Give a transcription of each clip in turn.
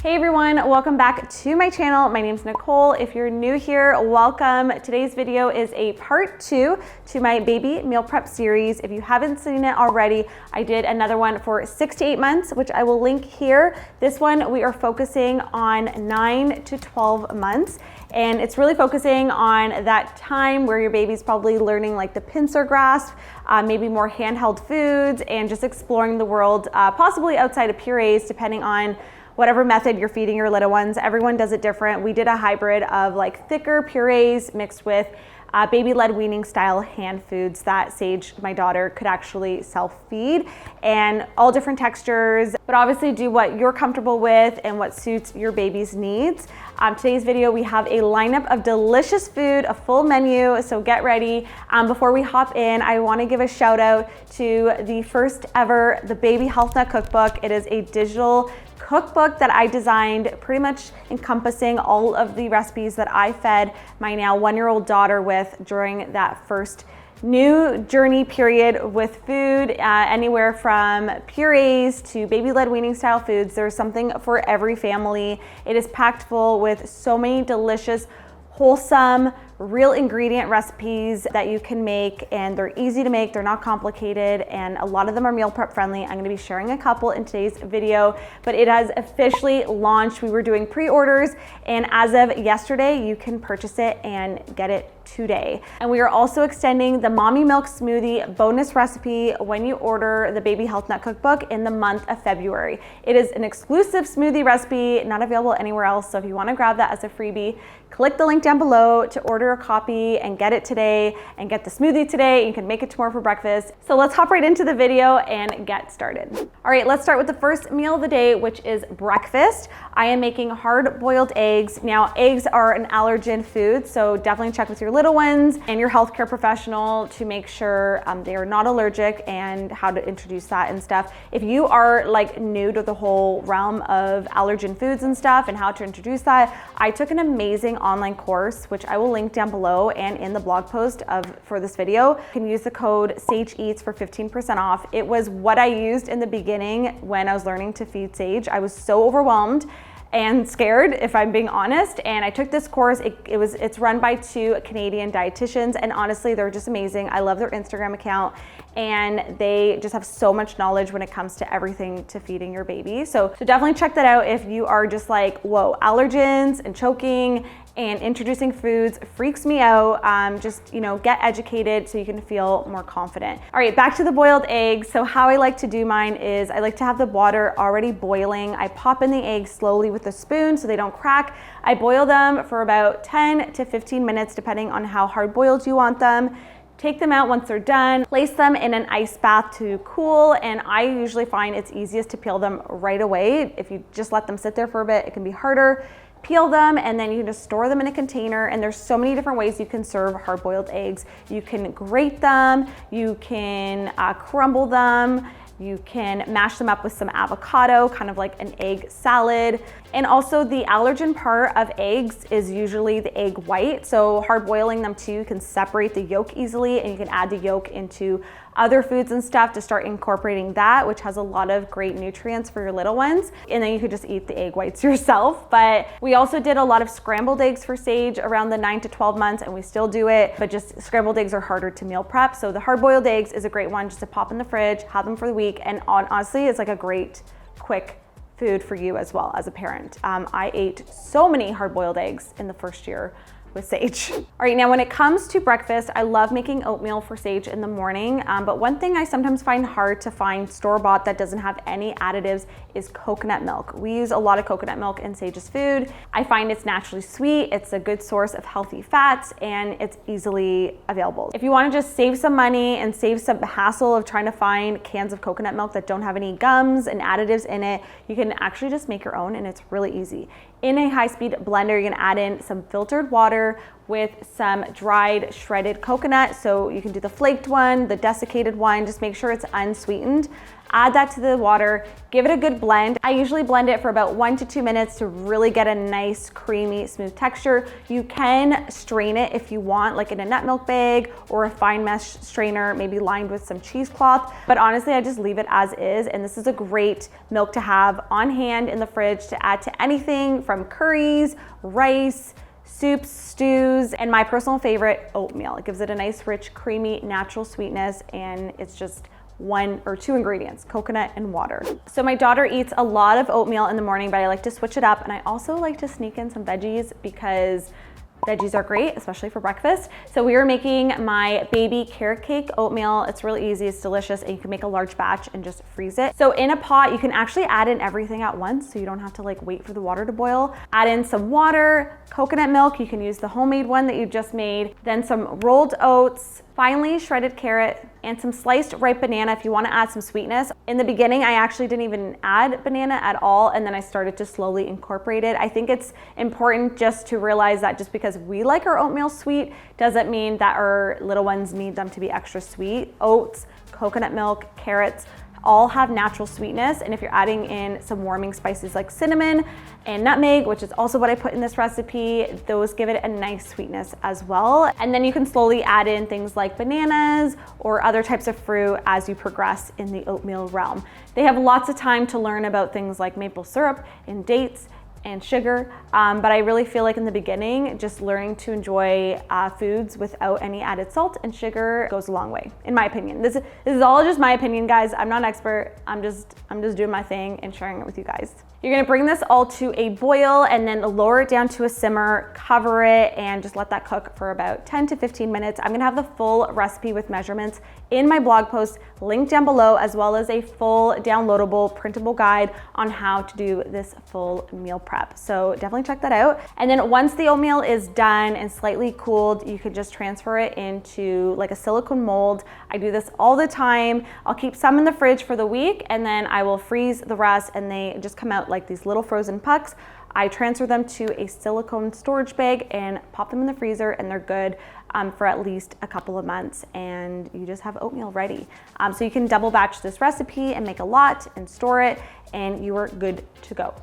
Hey everyone, welcome back to my channel. My name's Nicole. If you're new here, welcome. Today's video is a part 2 to my baby meal prep series. If you haven't seen it already, I did another one for 6 to 8 months, which I will link here. This one, we are focusing on 9 to 12 months. And it's really focusing on that time where your baby's probably learning like the pincer grasp, maybe more handheld foods, and just exploring the world, possibly outside of purees, depending on whatever method you're feeding your little ones. Everyone does it different. We did a hybrid of like thicker purees mixed with baby-led weaning style hand foods that Sage, my daughter, could actually self-feed, and all different textures, but obviously do what you're comfortable with and what suits your baby's needs. Today's video, we have a lineup of delicious food, a full menu, so get ready. Before we hop in, I wanna give a shout out to the first ever, the Baby HealthNut Cookbook. It is a digital cookbook that I designed, pretty much encompassing all of the recipes that I fed my now 1-year-old daughter with during that first new journey period with food, anywhere from purees to baby-led weaning style foods. There's something for every family. It is packed full with so many delicious, wholesome, real ingredient recipes that you can make, and they're easy to make, they're not complicated, and a lot of them are meal prep friendly. I'm gonna be sharing a couple in today's video, but it has officially launched. We were doing pre-orders, and as of yesterday, you can purchase it and get it today. And we are also extending the Mommy Milk Smoothie bonus recipe when you order the Baby HealthNut Cookbook in the month of February. It is an exclusive smoothie recipe, not available anywhere else, so if you wanna grab that as a freebie, click the link down below to order a copy and get it today and get the smoothie today. You can make it tomorrow for breakfast. So let's hop right into the video and get started. All right, let's start with the first meal of the day, which is breakfast. I am making hard-boiled eggs. Now, eggs are an allergen food, so definitely check with your little ones and your healthcare professional to make sure they are not allergic and how to introduce that and stuff. If you are like new to the whole realm of allergen foods and stuff and how to introduce that, I took an amazing online course, which I will link down below and in the blog post for this video. You can use the code SAGEEATS for 15% off. It was what I used in the beginning when I was learning to feed Sage. I was so overwhelmed and scared, if I'm being honest, and I took this course. It's run by 2 Canadian dietitians, and honestly, they're just amazing. I love their Instagram account, and they just have so much knowledge when it comes to everything to feeding your baby. So definitely check that out if you are just like, whoa, allergens and choking and introducing foods freaks me out. Just, get educated so you can feel more confident. All right, back to the boiled eggs. So how I like to do mine is I like to have the water already boiling. I pop in the eggs slowly with a spoon so they don't crack. I boil them for about 10 to 15 minutes, depending on how hard boiled you want them. Take them out once they're done, place them in an ice bath to cool, and I usually find it's easiest to peel them right away. If you just let them sit there for a bit, it can be harder. Peel them, and then you can just store them in a container, and there's so many different ways you can serve hard-boiled eggs. You can grate them, you can crumble them, you can mash them up with some avocado, kind of like an egg salad. And also the allergen part of eggs is usually the egg white. So hard boiling them too, you can separate the yolk easily, and you can add the yolk into other foods and stuff to start incorporating that, which has a lot of great nutrients for your little ones. And then you could just eat the egg whites yourself. But we also did a lot of scrambled eggs for Sage around the 9 to 12 months, and we still do it, but just scrambled eggs are harder to meal prep. So the hard boiled eggs is a great one just to pop in the fridge, have them for the week. And honestly, it's like a great, quick food for you as well as a parent. I ate so many hard-boiled eggs in the first year with Sage. All right, now when it comes to breakfast, I love making oatmeal for Sage in the morning, but one thing I sometimes find hard to find store-bought that doesn't have any additives is coconut milk. We use a lot of coconut milk in Sage's food. I find it's naturally sweet, it's a good source of healthy fats, and it's easily available. If you wanna just save some money and save some hassle of trying to find cans of coconut milk that don't have any gums and additives in it, you can actually just make your own, and it's really easy. In a high-speed blender, you're gonna add in some filtered water, water with some dried shredded coconut. So you can do the flaked one, the desiccated one, just make sure it's unsweetened. Add that to the water, give it a good blend. I usually blend it for about 1 to 2 minutes to really get a nice, creamy, smooth texture. You can strain it if you want, like in a nut milk bag or a fine mesh strainer, maybe lined with some cheesecloth. But honestly, I just leave it as is. And this is a great milk to have on hand in the fridge to add to anything from curries, rice, soups, stews, and my personal favorite, oatmeal. It gives it a nice, rich, creamy, natural sweetness, and it's just 1 or 2 ingredients, coconut and water. So my daughter eats a lot of oatmeal in the morning, but I like to switch it up, and I also like to sneak in some veggies because veggies are great, especially for breakfast. So we are making my baby carrot cake oatmeal. It's really easy, it's delicious, and you can make a large batch and just freeze it. So in a pot, you can actually add in everything at once, so you don't have to like wait for the water to boil. Add in some water, coconut milk, you can use the homemade one that you just made, then some rolled oats, finely shredded carrot, and some sliced ripe banana if you want to add some sweetness. In the beginning, I actually didn't even add banana at all, and then I started to slowly incorporate it. I think it's important just to realize that just because we like our oatmeal sweet doesn't mean that our little ones need them to be extra sweet. Oats, coconut milk, carrots, all have natural sweetness, and if you're adding in some warming spices like cinnamon and nutmeg, which is also what I put in this recipe, those give it a nice sweetness as well. And then you can slowly add in things like bananas or other types of fruit as you progress in the oatmeal realm. They have lots of time to learn about things like maple syrup and dates and sugar, but I really feel like in the beginning, just learning to enjoy foods without any added salt and sugar goes a long way, in my opinion. This is all just my opinion, guys. I'm not an expert. I'm just doing my thing and sharing it with you guys. You're gonna bring this all to a boil and then lower it down to a simmer, cover it, and just let that cook for about 10 to 15 minutes. I'm gonna have the full recipe with measurements in my blog post linked down below, as well as a full downloadable printable guide on how to do this full meal prep. So definitely check that out. And then once the oatmeal is done and slightly cooled, you could just transfer it into like a silicone mold. I do this all the time. I'll keep some in the fridge for the week, and then I will freeze the rest, and they just come out like these little frozen pucks. I transfer them to a silicone storage bag and pop them in the freezer, and they're good for at least a couple of months, and you just have oatmeal ready. So you can double batch this recipe and make a lot and store it, and you are good to go.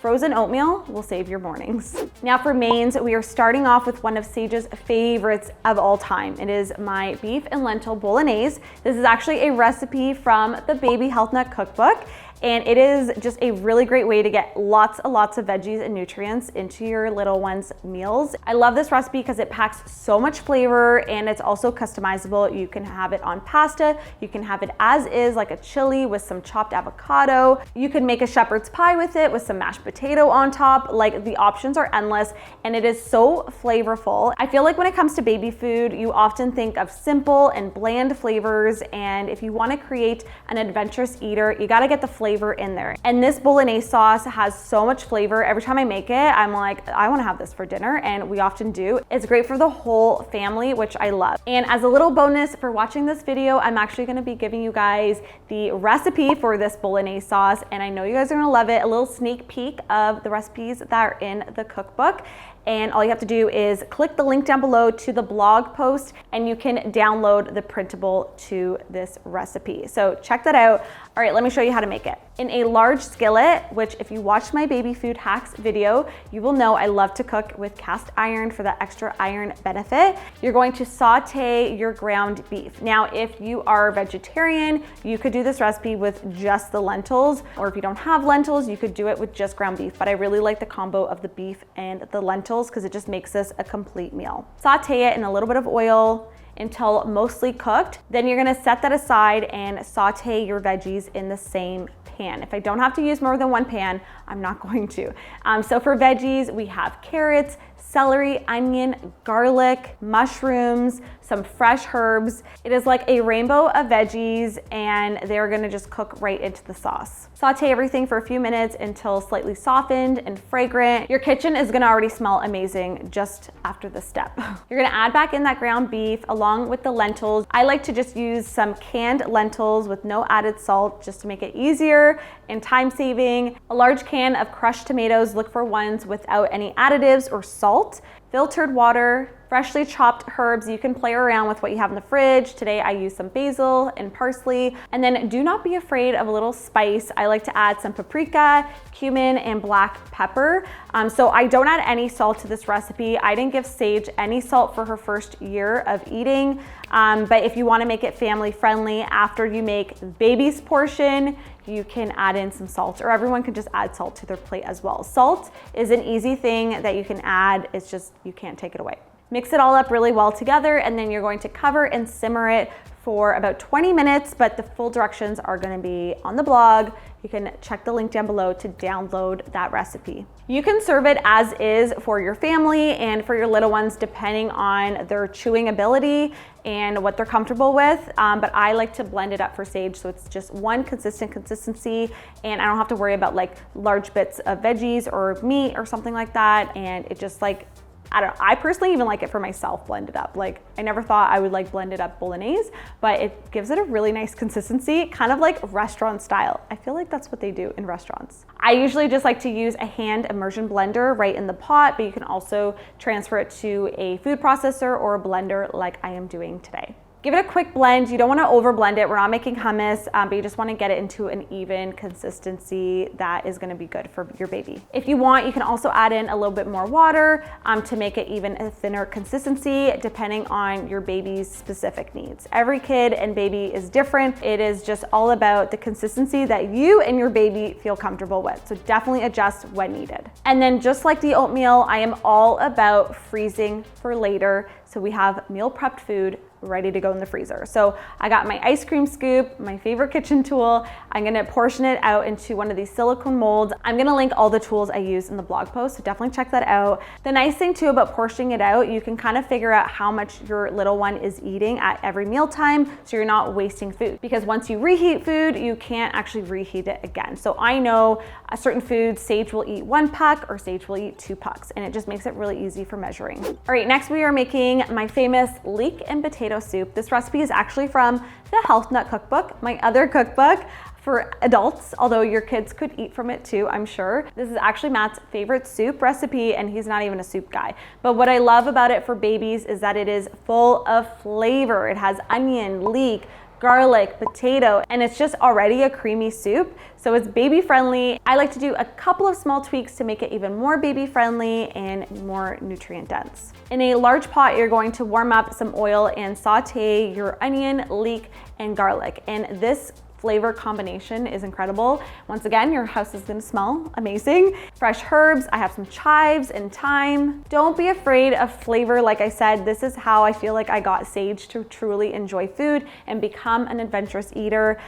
Frozen oatmeal will save your mornings. Now for mains, we are starting off with one of Sage's favorites of all time. It is my beef and lentil bolognese. This is actually a recipe from the Baby HealthNut cookbook, and it is just a really great way to get lots of veggies and nutrients into your little one's meals. I love this recipe because it packs so much flavor, and it's also customizable. You can have it on pasta, you can have it as is, like a chili with some chopped avocado. You can make a shepherd's pie with it with some mashed potato on top. Like, the options are endless, and it is so flavorful. I feel like when it comes to baby food, you often think of simple and bland flavors, and if you want to create an adventurous eater, you got to get the flavor in there. And this bolognese sauce has so much flavor. Every time I make it, I'm like, I want to have this for dinner, and we often do. It's great for the whole family, which I love. And as a little bonus for watching this video, I'm actually going to be giving you guys the recipe for this bolognese sauce, and I know you guys are going to love it. A little sneak peek of the recipes that are in the cookbook. And all you have to do is click the link down below to the blog post, and you can download the printable to this recipe. So check that out. All right, let me show you how to make it. In a large skillet, which if you watched my baby food hacks video, you will know I love to cook with cast iron for that extra iron benefit. You're going to saute your ground beef. Now, if you are vegetarian, you could do this recipe with just the lentils, or if you don't have lentils, you could do it with just ground beef. But I really like the combo of the beef and the lentils because it just makes this a complete meal. Saute it in a little bit of oil until mostly cooked. Then you're gonna set that aside and saute your veggies in the same pan. If I don't have to use more than one pan, I'm not going to. So for veggies, we have carrots, celery, onion, garlic, mushrooms, some fresh herbs. It is like a rainbow of veggies, and they're gonna just cook right into the sauce. Saute everything for a few minutes until slightly softened and fragrant. Your kitchen is gonna already smell amazing just after this step. You're gonna add back in that ground beef along with the lentils. I like to just use some canned lentils with no added salt just to make it easier and time saving. A large can of crushed tomatoes, look for ones without any additives or salt. salt, filtered water, freshly chopped herbs. You can play around with what you have in the fridge. Today I use some basil and parsley. And then do not be afraid of a little spice. I like to add some paprika, cumin, and black pepper. So I don't add any salt to this recipe. I didn't give Sage any salt for her first year of eating. But if you want to make it family friendly, after you make the baby's portion, you can add in some salt, or everyone can just add salt to their plate as well. Salt is an easy thing that you can add. It's just, you can't take it away. Mix it all up really well together, and then you're going to cover and simmer it for about 20 minutes, but the full directions are going to be on the blog. You can check the link down below to download that recipe. You can serve it as is for your family and for your little ones, depending on their chewing ability and what they're comfortable with. But I like to blend it up for Sage, so it's just one consistent consistency, and I don't have to worry about like large bits of veggies or meat or something like that. And it just like, I personally even like it for myself blended up. Like, I never thought I would like blended up bolognese, but it gives it a really nice consistency, kind of like restaurant style. I feel like that's what they do in restaurants. I usually just like to use a hand immersion blender right in the pot, but you can also transfer it to a food processor or a blender like I am doing today. Give it a quick blend. You don't want to over blend it. We're not making hummus, but you just want to get it into an even consistency that is going to be good for your baby. If you want, you can also add in a little bit more water to make it even a thinner consistency, depending on your baby's specific needs. Every kid and baby is different. It is just all about the consistency that you and your baby feel comfortable with. So definitely adjust when needed. And then just like the oatmeal, I am all about freezing for later. So we have meal prepped food ready to go in the freezer. So I got my ice cream scoop, my favorite kitchen tool. I'm gonna portion it out into one of these silicone molds. I'm gonna link all the tools I use in the blog post, so definitely check that out. The nice thing too about portioning it out, you can kind of figure out how much your little one is eating at every mealtime, so you're not wasting food. Because once you reheat food, you can't actually reheat it again. So I know certain foods, Sage will eat 1 puck or Sage will eat 2 pucks, and it just makes it really easy for measuring. All right, next we are making my famous leek and potato soup. This recipe is actually from the HealthNut cookbook, my other cookbook for adults, although your kids could eat from it too, I'm sure. This is actually Matt's favorite soup recipe, and he's not even a soup guy. But what I love about it for babies is that it is full of flavor. It has onion, leek, garlic, potato, and it's just already a creamy soup. So it's baby friendly. I like to do a couple of small tweaks to make it even more baby friendly and more nutrient dense. In a large pot, you're going to warm up some oil and saute your onion, leek, and garlic. And this flavor combination is incredible. Once again, your house is gonna smell amazing. Fresh herbs, I have some chives and thyme. Don't be afraid of flavor. Like I said, this is how I feel like I got Sage to truly enjoy food and become an adventurous eater.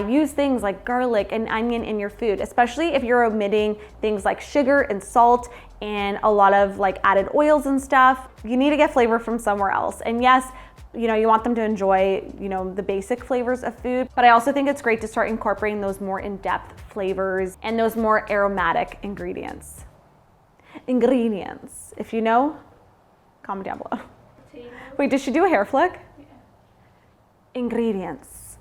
Use things like garlic and onion in your food, especially if you're omitting things like sugar and salt and a lot of like added oils and stuff. You need to get flavor from somewhere else. And yes, you know, you want them to enjoy, you know, the basic flavors of food, but I also think it's great to start incorporating those more in-depth flavors and those more aromatic ingredients. If you know, comment down below. Wait, did she do a hair flick? Yeah. Ingredients.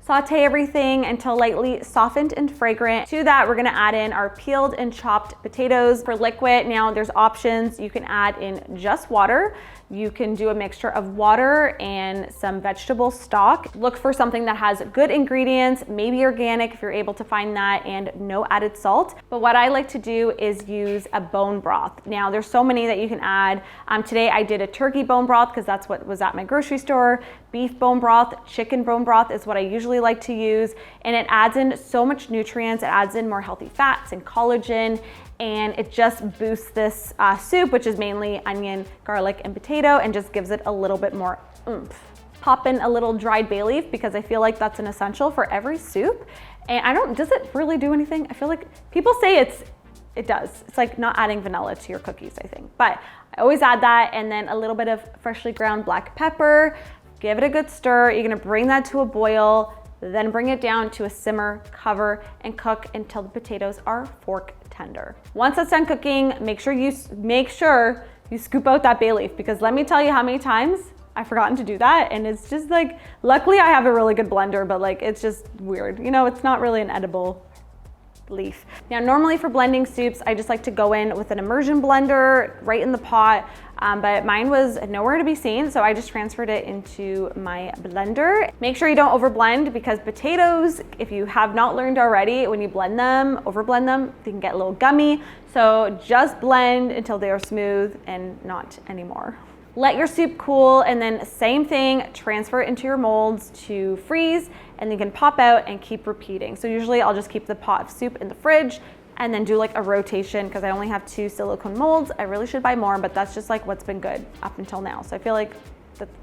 Saute everything until lightly softened and fragrant. To that, we're gonna add in our peeled and chopped potatoes. For liquid, now there's options. You can add in just water. You can do a mixture of water and some vegetable stock. Look for something that has good ingredients, maybe organic if you're able to find that, and no added salt. But what I like to do is use a bone broth. Now there's so many that you can add. Today I did a turkey bone broth because that's what was at my grocery store. Beef bone broth, chicken bone broth is what I usually like to use, and it adds in so much nutrients. It adds in more healthy fats and collagen, and it just boosts this soup, which is mainly onion, garlic, and potato, and just gives it a little bit more oomph. Pop in a little dried bay leaf because I feel like that's an essential for every soup. And does it really do anything? I feel like people say it does. It's like not adding vanilla to your cookies, I think. But I always add that, and then a little bit of freshly ground black pepper. Give it a good stir. You're gonna bring that to a boil, then bring it down to a simmer, cover, and cook until the potatoes are fork tender. Once it's done cooking, make sure you scoop out that bay leaf, because let me tell you how many times I've forgotten to do that, and it's just like, luckily I have a really good blender, but like it's just weird. You know, it's not really an edible leaf. Now, normally for blending soups, I just like to go in with an immersion blender right in the pot, but mine was nowhere to be seen, so I just transferred it into my blender. Make sure you don't overblend, because potatoes, if you have not learned already, when you overblend them, they can get a little gummy. So just blend until they are smooth and not anymore. Let your soup cool, and then same thing, transfer it into your molds to freeze, and you can pop out and keep repeating. So usually I'll just keep the pot of soup in the fridge and then do like a rotation, because I only have 2 silicone molds. I really should buy more, but that's just like what's been good up until now. So I feel like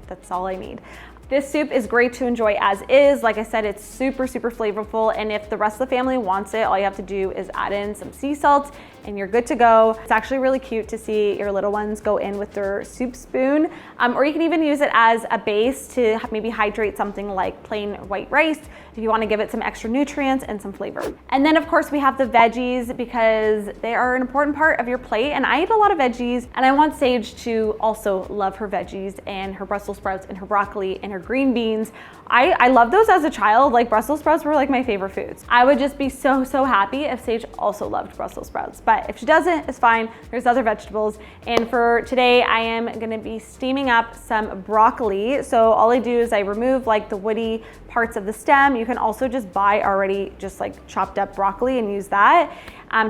that's all I need. This soup is great to enjoy as is. Like I said, it's super, super flavorful. And if the rest of the family wants it, all you have to do is add in some sea salt and you're good to go. It's actually really cute to see your little ones go in with their soup spoon. Or you can even use it as a base to maybe hydrate something like plain white rice if you want to give it some extra nutrients and some flavor. And then of course we have the veggies, because they are an important part of your plate. And I eat a lot of veggies, and I want Sage to also love her veggies and her Brussels sprouts and her broccoli and her green beans. I love those as a child. Like, Brussels sprouts were like my favorite foods. I would just be so, so happy if Sage also loved Brussels sprouts. But if she doesn't, it's fine. There's other vegetables. And for today, I am gonna be steaming up some broccoli. So all I do is I remove like the woody parts of the stem. You can also just buy already just like chopped up broccoli and use that.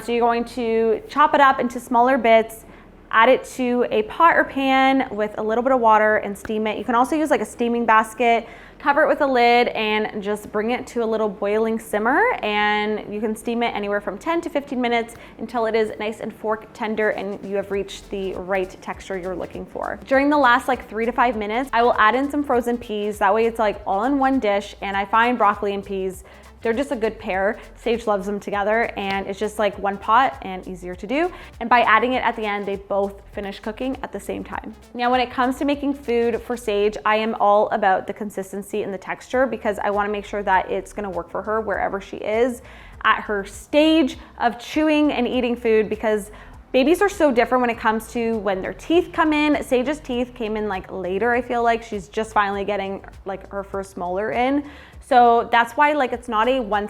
So you're going to chop it up into smaller bits, add it to a pot or pan with a little bit of water and steam it. You can also use like a steaming basket, cover it with a lid, and just bring it to a little boiling simmer. And you can steam it anywhere from 10 to 15 minutes until it is nice and fork tender and you have reached the right texture you're looking for. During the last like 3 to 5 minutes, I will add in some frozen peas. That way it's like all in one dish. And I find broccoli and peas, they're just a good pair. Sage loves them together, and it's just like one pot and easier to do. And by adding it at the end, they both finish cooking at the same time. Now, when it comes to making food for Sage, I am all about the consistency and the texture, because I wanna make sure that it's gonna work for her wherever she is at her stage of chewing and eating food, because babies are so different when it comes to when their teeth come in. Sage's teeth came in like later. I feel like she's just finally getting like her first molar in. So that's why like it's not a one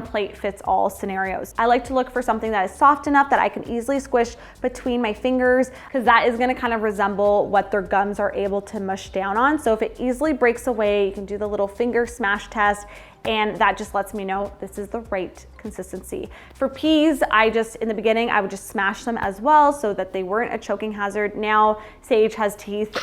plate fits all scenarios. I like to look for something that is soft enough that I can easily squish between my fingers, because that is gonna kind of resemble what their gums are able to mush down on. So if it easily breaks away, you can do the little finger smash test, and that just lets me know this is the right consistency. For peas, in the beginning, I would just smash them as well so that they weren't a choking hazard. Now Sage has teeth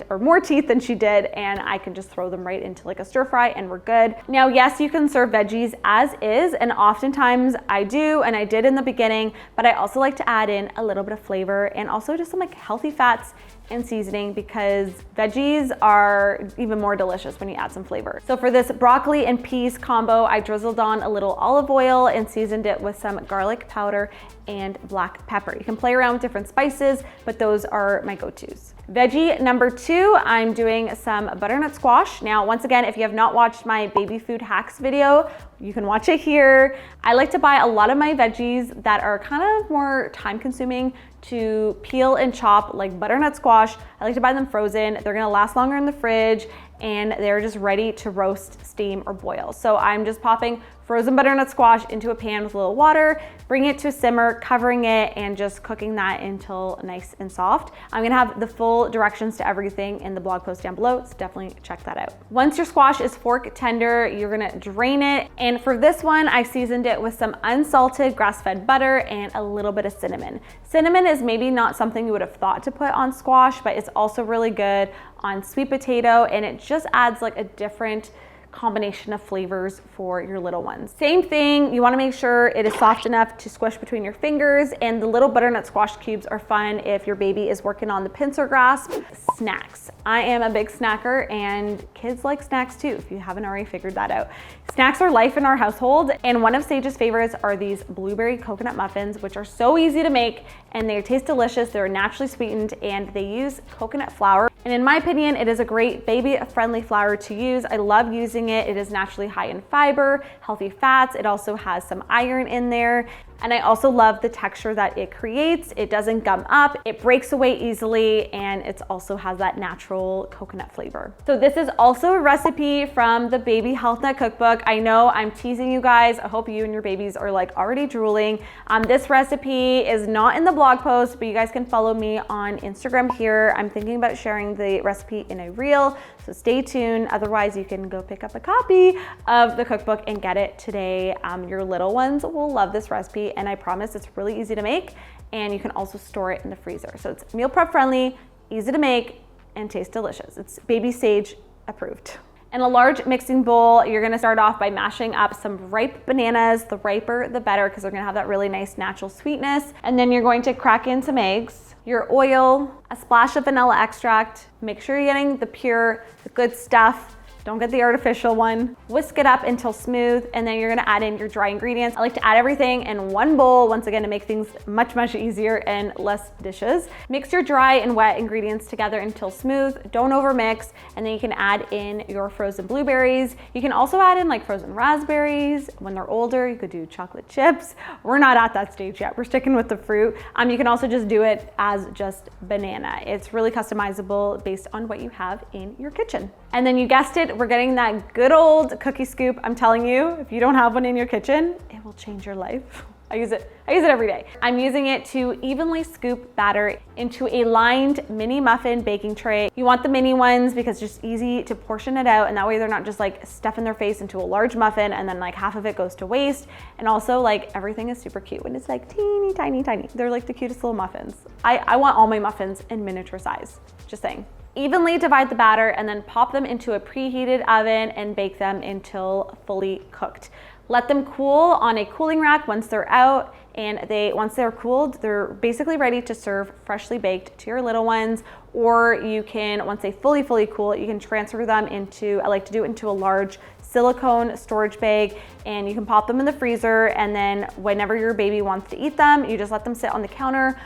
or more teeth than she did, and I can just throw them right into like a stir fry and we're good. Now, yes, you can serve veggies as is, and oftentimes I do, and I did in the beginning, but I also like to add in a little bit of flavor and also just some like healthy fats and seasoning, because veggies are even more delicious when you add some flavor. So for this broccoli and peas combo, I drizzled on a little olive oil and seasoned it with some garlic powder and black pepper. You can play around with different spices, but those are my go-tos. Veggie number 2, I'm doing some butternut squash. Now, once again, if you have not watched my baby food hacks video, you can watch it here. I like to buy a lot of my veggies that are kind of more time consuming to peel and chop, like butternut squash. I like to buy them frozen. They're gonna last longer in the fridge, and they're just ready to roast, steam, or boil. So I'm just popping frozen butternut squash into a pan with a little water, bringing it to a simmer, covering it, and just cooking that until nice and soft. I'm gonna have the full directions to everything in the blog post down below, so definitely check that out. Once your squash is fork tender, you're gonna drain it. And for this one, I seasoned it with some unsalted grass-fed butter and a little bit of cinnamon. Cinnamon is maybe not something you would have thought to put on squash, but it's also really good on sweet potato, and it just adds like a different combination of flavors for your little ones. Same thing, you wanna make sure it is soft enough to squish between your fingers, and the little butternut squash cubes are fun if your baby is working on the pincer grasp. Snacks. I am a big snacker, and kids like snacks too, if you haven't already figured that out. Snacks are life in our household, and one of Sage's favorites are these blueberry coconut muffins, which are so easy to make, and they taste delicious. They're naturally sweetened, and they use coconut flour. And in my opinion, it is a great baby-friendly flour to use. I love using it. It is naturally high in fiber, healthy fats. It also has some iron in there. And I also love the texture that it creates. It doesn't gum up, it breaks away easily, and it also has that natural coconut flavor. So this is also a recipe from the Baby HealthNut cookbook. I know I'm teasing you guys. I hope you and your babies are like already drooling. This recipe is not in the blog post, but you guys can follow me on Instagram here. I'm thinking about sharing the recipe in a reel, so stay tuned. Otherwise, you can go pick up a copy of the cookbook and get it today. Your little ones will love this recipe, and I promise it's really easy to make, and you can also store it in the freezer. So it's meal prep friendly, easy to make, and tastes delicious. It's baby sage approved. In a large mixing bowl, you're gonna start off by mashing up some ripe bananas. The riper, the better, because they're gonna have that really nice natural sweetness. And then you're going to crack in some eggs, your oil, a splash of vanilla extract. Make sure you're getting the pure, the good stuff. Don't get the artificial one. Whisk it up until smooth, and then you're gonna add in your dry ingredients. I like to add everything in one bowl, once again, to make things much, much easier and less dishes. Mix your dry and wet ingredients together until smooth. Don't overmix, and then you can add in your frozen blueberries. You can also add in like frozen raspberries. When they're older, you could do chocolate chips. We're not at that stage yet. We're sticking with the fruit. You can also just do it as just banana. It's really customizable based on what you have in your kitchen. And then you guessed it, we're getting that good old cookie scoop. I'm telling you, if you don't have one in your kitchen, it will change your life. I use it every day. I'm using it to evenly scoop batter into a lined mini muffin baking tray. You want the mini ones because it's just easy to portion it out, and that way they're not just like stuffing their face into a large muffin and then like half of it goes to waste. And also like everything is super cute when it's like teeny tiny, tiny. They're like the cutest little muffins. I want all my muffins in miniature size, just saying. Evenly divide the batter and then pop them into a preheated oven and bake them until fully cooked. Let them cool on a cooling rack once they're out, and once they're cooled, they're basically ready to serve freshly baked to your little ones. Or you can, once they fully cool, you can transfer them into, I like to do it into a large silicone storage bag, and you can pop them in the freezer, and then whenever your baby wants to eat them, you just let them sit on the counter,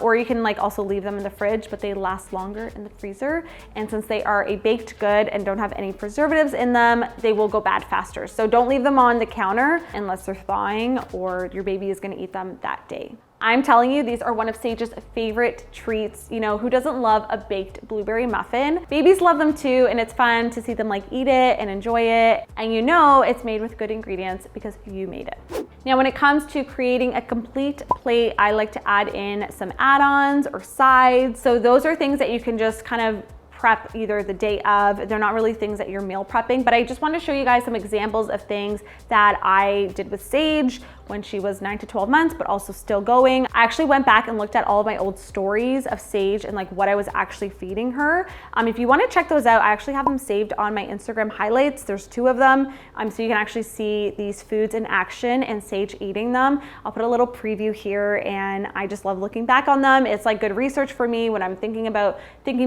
or you can like also leave them in the fridge, but they last longer in the freezer. And since they are a baked good and don't have any preservatives in them, they will go bad faster. So don't leave them on the counter unless they're thawing or your baby is gonna eat them that day. I'm telling you, these are one of Sage's favorite treats. You know, who doesn't love a baked blueberry muffin? Babies love them too, and it's fun to see them like eat it and enjoy it. And you know it's made with good ingredients because you made it. Now, when it comes to creating a complete plate, I like to add in some add-ons or sides. So those are things that you can just kind of prep either the day of. They're not really things that you're meal prepping, but I just want to show you guys some examples of things that I did with Sage when she was 9 to 12 months, but also still going. I actually went back and looked at all of my old stories of Sage and like what I was actually feeding her. If you want to check those out, I actually have them saved on my Instagram highlights. There's 2 of them. So you can actually see these foods in action and Sage eating them. I'll put a little preview here, and I just love looking back on them. It's like good research for me when I'm thinking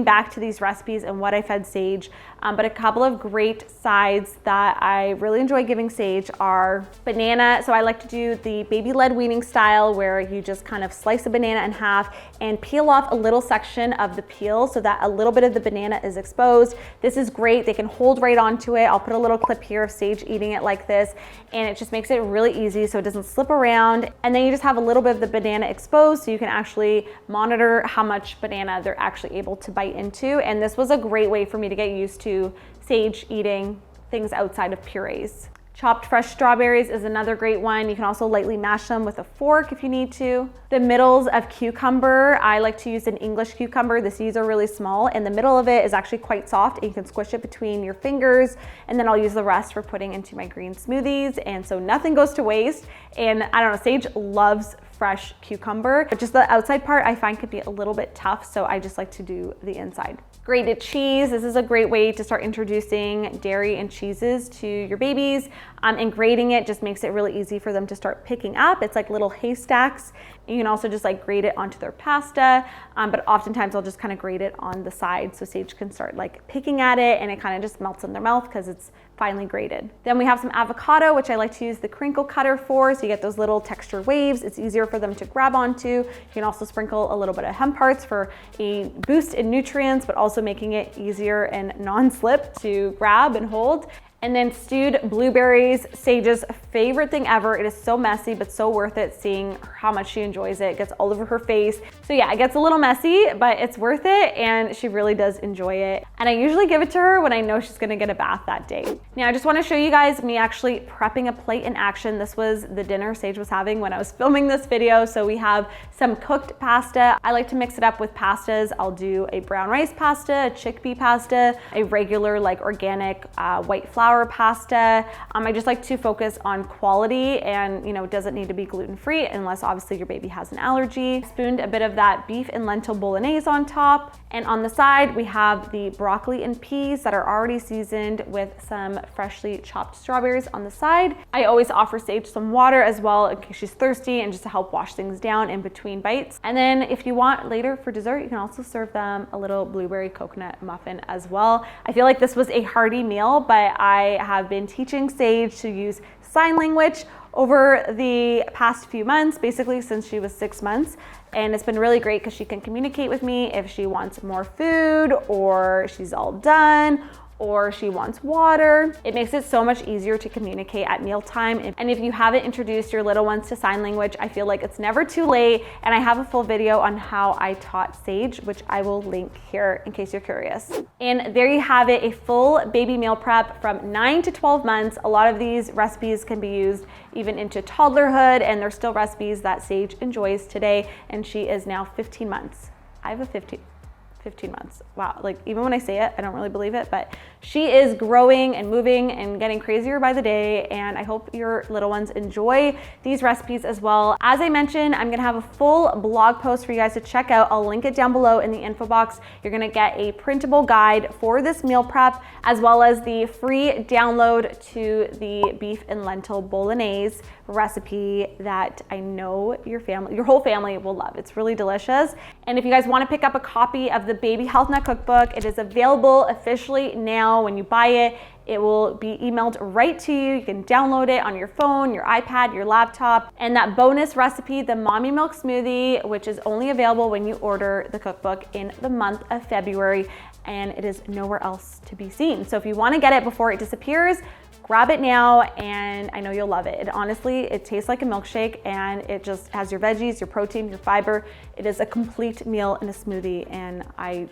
back to these recipes and what I fed Sage. But a couple of great sides that I really enjoy giving Sage are banana. So I like to do the baby-led weaning style, where you just kind of slice a banana in half and peel off a little section of the peel so that a little bit of the banana is exposed. This is great. They can hold right onto it. I'll put a little clip here of Sage eating it like this, and it just makes it really easy so it doesn't slip around. And then you just have a little bit of the banana exposed so you can actually monitor how much banana they're actually able to bite into. And this was a great way for me to get used to Sage eating things outside of purees. Chopped fresh strawberries is another great one. You can also lightly mash them with a fork if you need to. The middles of cucumber, I like to use an English cucumber. The seeds are really small, and the middle of it is actually quite soft, and you can squish it between your fingers, and then I'll use the rest for putting into my green smoothies, and so nothing goes to waste. And I don't know, Sage loves fresh cucumber, but just the outside part I find could be a little bit tough, so I just like to do the inside. Grated cheese, this is a great way to start introducing dairy and cheeses to your babies, and grating it just makes it really easy for them to start picking up. It's like little haystacks. You can also just like grate it onto their pasta, but oftentimes I'll just kind of grate it on the side so Sage can start like picking at it, and it kind of just melts in their mouth because it's finely grated. Then we have some avocado, which I like to use the crinkle cutter for, so you get those little texture waves. It's easier for them to grab onto. You can also sprinkle a little bit of hemp hearts for a boost in nutrients, but also making it easier and non-slip to grab and hold. And then stewed blueberries, Sage's favorite thing ever. It is so messy, but so worth it seeing how much she enjoys it. It gets all over her face. So yeah, it gets a little messy, but it's worth it, and she really does enjoy it. And I usually give it to her when I know she's gonna get a bath that day. Now I just wanna show you guys me actually prepping a plate in action. This was the dinner Sage was having when I was filming this video. So we have some cooked pasta. I like to mix it up with pastas. I'll do a brown rice pasta, a chickpea pasta, a regular like organic white flour pasta. I just like to focus on quality, and it doesn't need to be gluten-free unless obviously your baby has an allergy. Spooned a bit of that beef and lentil bolognese on top. And on the side, we have the broccoli and peas that are already seasoned with some freshly chopped strawberries on the side. I always offer Sage some water as well in case she's thirsty and just to help wash things down in between bites. And then if you want later for dessert, you can also serve them a little blueberry coconut muffin as well. I feel like this was a hearty meal, but I have been teaching Sage to use sign language over the past few months, basically since she was 6 months. And it's been really great because she can communicate with me if she wants more food, or she's all done, or she wants water. It makes it so much easier to communicate at mealtime. And if you haven't introduced your little ones to sign language, I feel like it's never too late. And I have a full video on how I taught Sage, which I will link here in case you're curious. And there you have it, a full baby meal prep from 9 to 12 months. A lot of these recipes can be used even into toddlerhood, and they're still recipes that Sage enjoys today. And she is now 15 months. I have a 15 months. Wow, like even when I say it, I don't really believe it, but she is growing and moving and getting crazier by the day, and I hope your little ones enjoy these recipes as well. As I mentioned, I'm gonna have a full blog post for you guys to check out. I'll link it down below in the info box. You're gonna get a printable guide for this meal prep, as well as the free download to the beef and lentil bolognese recipe that I know your whole family will love. It's really delicious. And if you guys wanna pick up a copy of the Baby HealthNut Cookbook, it is available officially now. When you buy it, it will be emailed right to you. You can download it on your phone, your iPad, your laptop. And that bonus recipe, the Mommy Milk Smoothie, which is only available when you order the cookbook in the month of February, and it is nowhere else to be seen. So if you wanna get it before it disappears, grab it now, and I know you'll love it. Honestly, it tastes like a milkshake, and it just has your veggies, your protein, your fiber. It is a complete meal in a smoothie, and I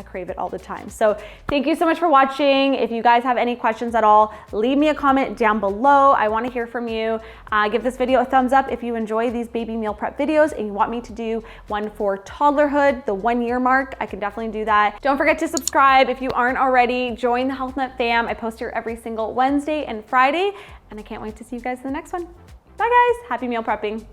crave it all the time. So thank you so much for watching. If you guys have any questions at all, leave me a comment down below. I wanna hear from you. Give this video a thumbs up if you enjoy these baby meal prep videos and you want me to do one for toddlerhood, the 1 year mark. I can definitely do that. Don't forget to subscribe if you aren't already. Join the HealthNut fam. I post here every single Wednesday and Friday, and I can't wait to see you guys in the next one. Bye guys, happy meal prepping.